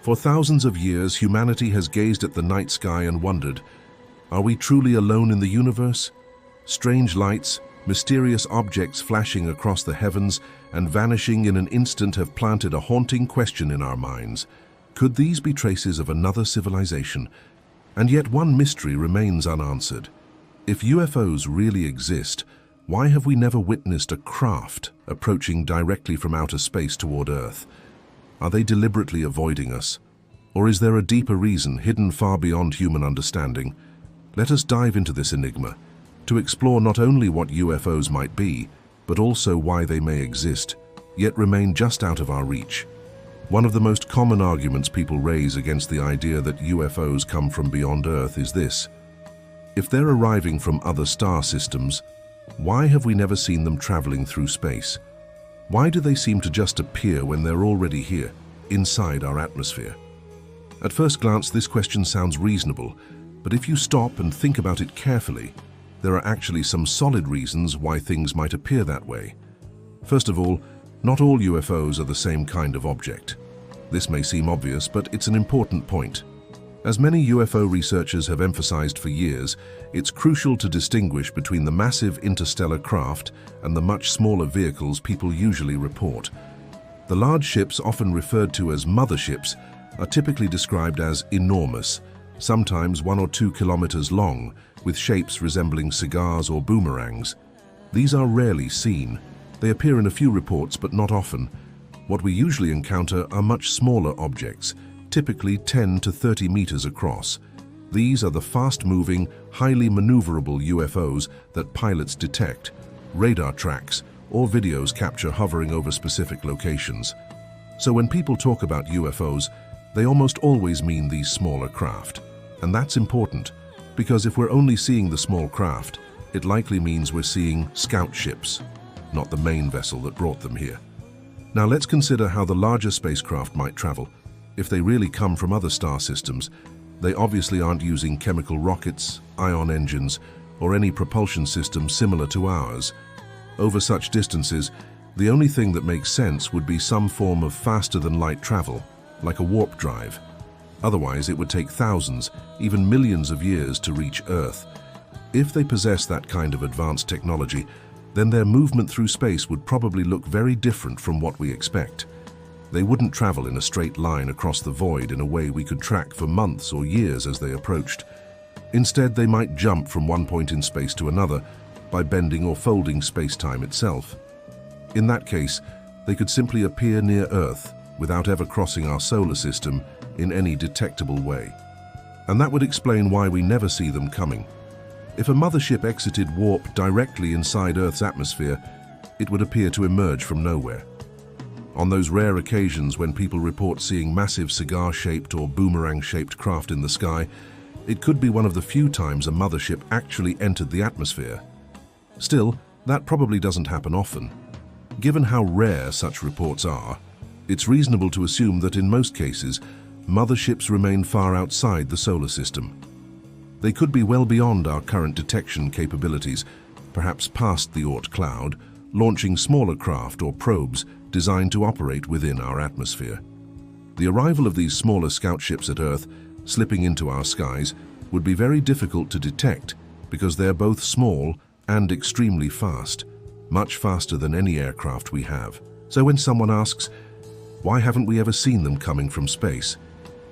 For thousands of years, humanity has gazed at the night sky and wondered, are we truly alone in the universe? Strange lights, mysterious objects flashing across the heavens and vanishing in an instant have planted a haunting question in our minds. Could these be traces of another civilization? And yet one mystery remains unanswered. If UFOs really exist, why have we never witnessed a craft approaching directly from outer space toward Earth? Are they deliberately avoiding us? Or is there a deeper reason hidden far beyond human understanding? Let us dive into this enigma to explore not only what UFOs might be, but also why they may exist, yet remain just out of our reach. One of the most common arguments people raise against the idea that UFOs come from beyond Earth is this: if they're arriving from other star systems, why have we never seen them traveling through space? Why do they seem to just appear when they're already here, inside our atmosphere? At first glance, this question sounds reasonable, but if you stop and think about it carefully, there are actually some solid reasons why things might appear that way. First of all, not all UFOs are the same kind of object. This may seem obvious, but it's an important point. As many UFO researchers have emphasized for years, it's crucial to distinguish between the massive interstellar craft and the much smaller vehicles people usually report. The large ships, often referred to as motherships, are typically described as enormous, sometimes 1 or 2 kilometers long, with shapes resembling cigars or boomerangs. These are rarely seen. They appear in a few reports, but not often. What we usually encounter are much smaller objects, typically 10 to 30 meters across. These are the fast-moving, highly maneuverable UFOs that pilots detect, radar tracks, or videos capture hovering over specific locations. So when people talk about UFOs, they almost always mean these smaller craft. And that's important, because if we're only seeing the small craft, it likely means we're seeing scout ships, not the main vessel that brought them here. Now let's consider how the larger spacecraft might travel. If they really come from other star systems, they obviously aren't using chemical rockets, ion engines, or any propulsion system similar to ours. Over such distances, the only thing that makes sense would be some form of faster-than-light travel, like a warp drive. Otherwise, it would take thousands, even millions of years to reach Earth. If they possess that kind of advanced technology, then their movement through space would probably look very different from what we expect. They wouldn't travel in a straight line across the void in a way we could track for months or years as they approached. Instead, they might jump from one point in space to another by bending or folding space-time itself. In that case, they could simply appear near Earth without ever crossing our solar system in any detectable way. And that would explain why we never see them coming. If a mothership exited warp directly inside Earth's atmosphere, it would appear to emerge from nowhere. On those rare occasions when people report seeing massive cigar-shaped or boomerang-shaped craft in the sky, it could be one of the few times a mothership actually entered the atmosphere. Still, that probably doesn't happen often. Given how rare such reports are, it's reasonable to assume that in most cases, motherships remain far outside the solar system. They could be well beyond our current detection capabilities, perhaps past the Oort cloud, launching smaller craft or probes designed to operate within our atmosphere. The arrival of these smaller scout ships at Earth, slipping into our skies, would be very difficult to detect because they're both small and extremely fast, much faster than any aircraft we have. So when someone asks, why haven't we ever seen them coming from space?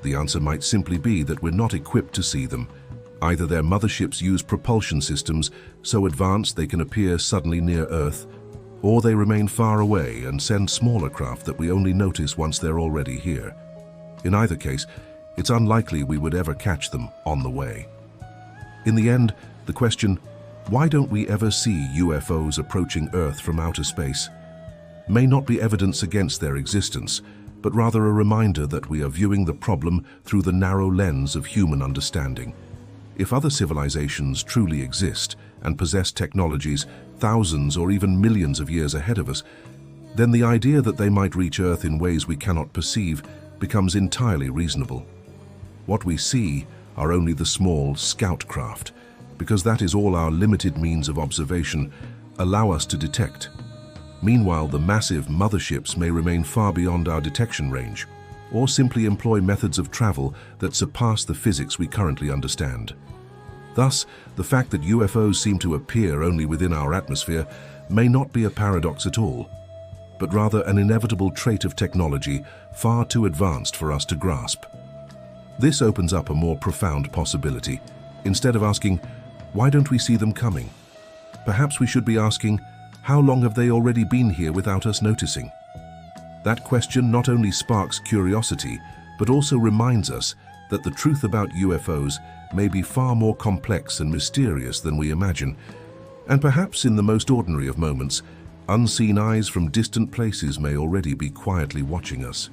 The answer might simply be that we're not equipped to see them. Either their motherships use propulsion systems so advanced they can appear suddenly near Earth, or they remain far away and send smaller craft that we only notice once they're already here. In either case, it's unlikely we would ever catch them on the way. In the end, the question, why don't we ever see UFOs approaching Earth from outer space, may not be evidence against their existence, but rather a reminder that we are viewing the problem through the narrow lens of human understanding. If other civilizations truly exist and possess technologies thousands or even millions of years ahead of us, then the idea that they might reach Earth in ways we cannot perceive becomes entirely reasonable. What we see are only the small scout craft, because that is all our limited means of observation allow us to detect. Meanwhile, the massive motherships may remain far beyond our detection range. or simply employ methods of travel that surpass the physics we currently understand. Thus, the fact that UFOs seem to appear only within our atmosphere may not be a paradox at all, but rather an inevitable trait of technology far too advanced for us to grasp. This opens up a more profound possibility. Instead of asking, "Why don't we see them coming?" perhaps we should be asking, "How long have they already been here without us noticing?" That question not only sparks curiosity, but also reminds us that the truth about UFOs may be far more complex and mysterious than we imagine. And perhaps in the most ordinary of moments, unseen eyes from distant places may already be quietly watching us.